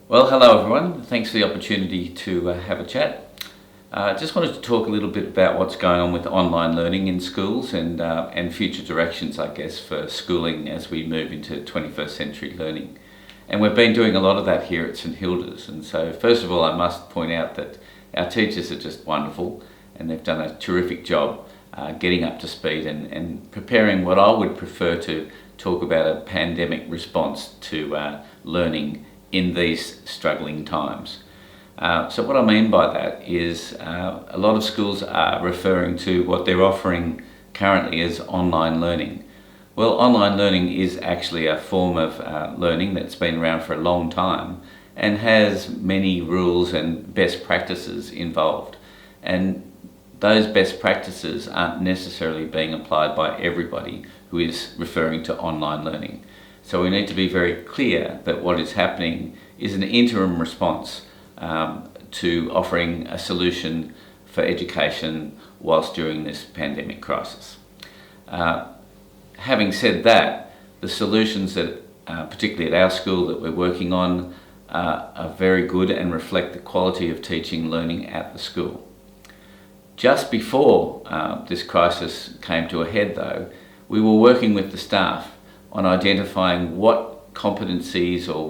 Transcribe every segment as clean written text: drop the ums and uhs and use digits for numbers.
Well, hello everyone. Thanks for the opportunity to have a chat. Just wanted to talk a little bit about what's going on with online learning in schools and future directions, I guess, for schooling as we move into 21st century learning. And we've been doing a lot of that here at St Hilda's. And so first of all, I must point out that our teachers are just wonderful and they've done a terrific job getting up to speed and preparing what I would prefer to talk about a pandemic response to learning in these struggling times. So what I mean by that is a lot of schools are referring to what they're offering currently as online learning. Well, online learning is actually a form of learning that's been around for a long time and has many rules and best practices involved. And those best practices aren't necessarily being applied by everybody who is referring to online learning. So we need to be very clear that what is happening is an interim response to offering a solution for education whilst during this pandemic crisis. Having said that, the solutions that, particularly at our school that we're working on, are very good and reflect the quality of teaching and learning at the school. Just before this crisis came to a head though, we were working with the staff on identifying what competencies or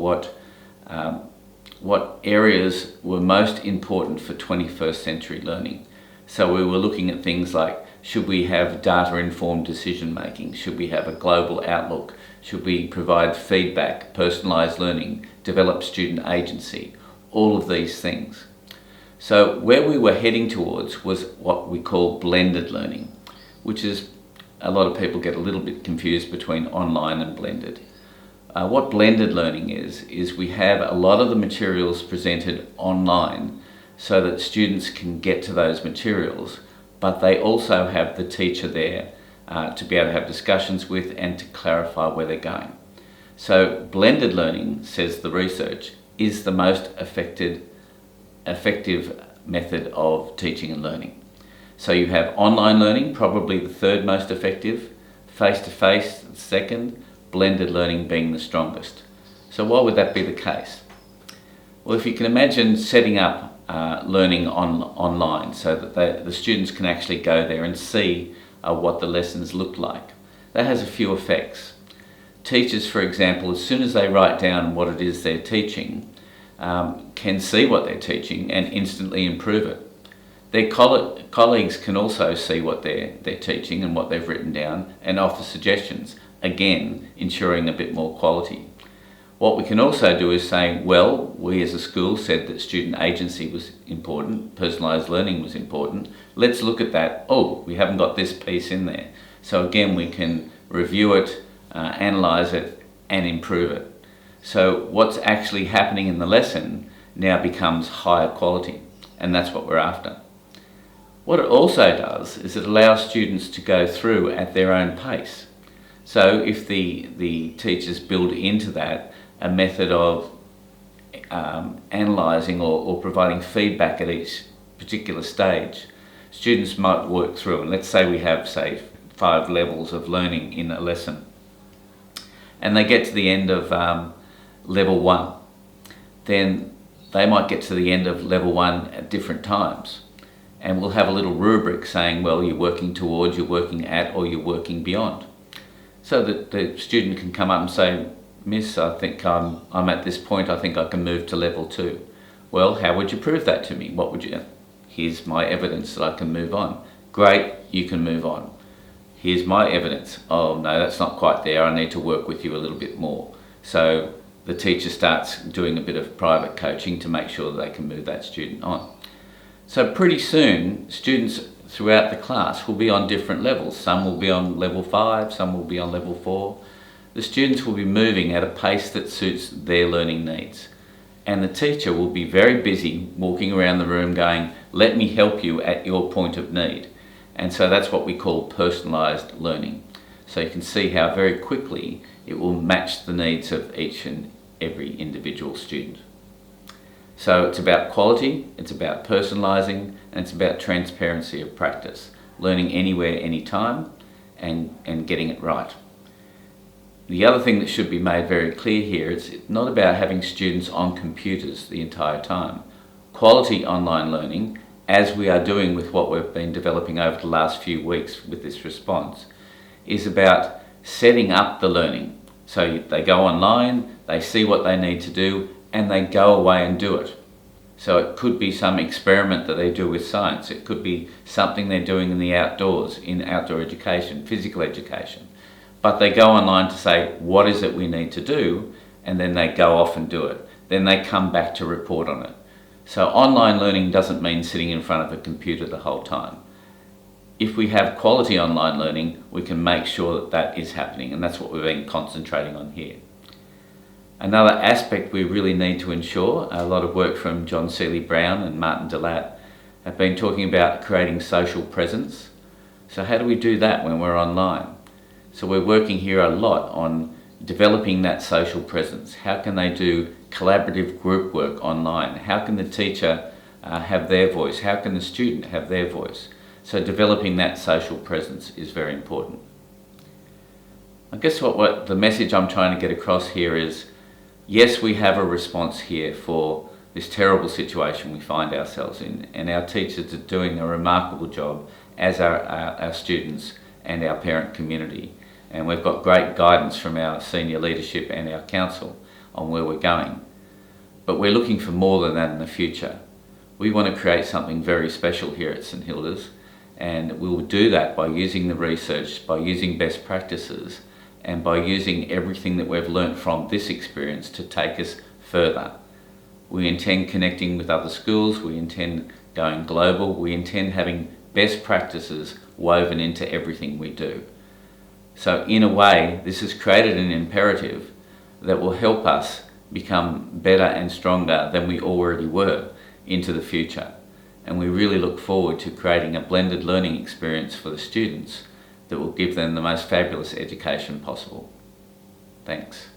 what areas were most important for 21st century learning. So we were looking at things like, should we have data-informed decision making? Should we have a global outlook? Should we provide feedback, personalised learning, develop student agency? All of these things. So where we were heading towards was what we call blended learning, which is, a lot of people get a little bit confused between online and blended. What blended learning is we have a lot of the materials presented online so that students can get to those materials, but they also have the teacher there to be able to have discussions with and to clarify where they're going. So blended learning, says the research, is the most effective method of teaching and learning. So you have online learning, probably the third most effective, face-to-face the second, blended learning being the strongest. So why would that be the case? Well, if you can imagine setting up learning online so that the students can actually go there and see what the lessons look like. That has a few effects. Teachers, for example, as soon as they write down what it is they're teaching, can see what they're teaching and instantly improve it. Their colleagues can also see what they're teaching and what they've written down and offer suggestions, again ensuring a bit more quality. What we can also do is say, well, we as a school said that student agency was important, personalised learning was important, let's look at that. Oh, we haven't got this piece in there. So again, we can review it, analyse it and improve it. So what's actually happening in the lesson now becomes higher quality, and that's what we're after. What it also does is it allows students to go through at their own pace. So if the teachers build into that a method of analysing or providing feedback at each particular stage, students might work through, and let's say we have, say, 5 levels of learning in a lesson, and they get to the end of level 1, then they might get to the end of level 1 at different times. And we'll have a little rubric saying, well, you're working towards, you're working at, or you're working beyond. So that the student can come up and say, Miss, I think I'm at this point, I think I can move to level 2. Well, how would you prove that to me? What would you, here's my evidence that I can move on. Great, you can move on. Here's my evidence. Oh no, that's not quite there, I need to work with you a little bit more. So the teacher starts doing a bit of private coaching to make sure that they can move that student on. So pretty soon, students throughout the class will be on different levels. Some will be on level 5, some will be on level 4. The students will be moving at a pace that suits their learning needs. And the teacher will be very busy walking around the room going, let me help you at your point of need. And so that's what we call personalised learning. So you can see how very quickly it will match the needs of each and every individual student. So it's about quality, it's about personalising, and it's about transparency of practice. Learning anywhere, anytime, and getting it right. The other thing that should be made very clear here is it's not about having students on computers the entire time. Quality online learning, as we are doing with what we've been developing over the last few weeks with this response, is about setting up the learning. So they go online, they see what they need to do, and they go away and do it. So it could be some experiment that they do with science. It could be something they're doing in the outdoors, in outdoor education, physical education. But they go online to say, what is it we need to do? And then they go off and do it. Then they come back to report on it. So online learning doesn't mean sitting in front of a computer the whole time. If we have quality online learning, we can make sure that that is happening, and that's what we've been concentrating on here. Another aspect we really need to ensure, a lot of work from John Seeley Brown and Martin Delat have been talking about creating social presence. So how do we do that when we're online? So we're working here a lot on developing that social presence. How can they do collaborative group work online? How can the teacher have their voice? How can the student have their voice? So developing that social presence is very important. I guess what the message I'm trying to get across here is, yes, we have a response here for this terrible situation we find ourselves in, and our teachers are doing a remarkable job, as our students and our parent community. And we've got great guidance from our senior leadership and our council on where we're going. But we're looking for more than that in the future. We want to create something very special here at St Hilda's, and we will do that by using the research, by using best practices, and by using everything that we've learnt from this experience to take us further. We intend connecting with other schools, we intend going global, we intend having best practices woven into everything we do. So in a way, this has created an imperative that will help us become better and stronger than we already were into the future. And we really look forward to creating a blended learning experience for the students that will give them the most fabulous education possible. Thanks.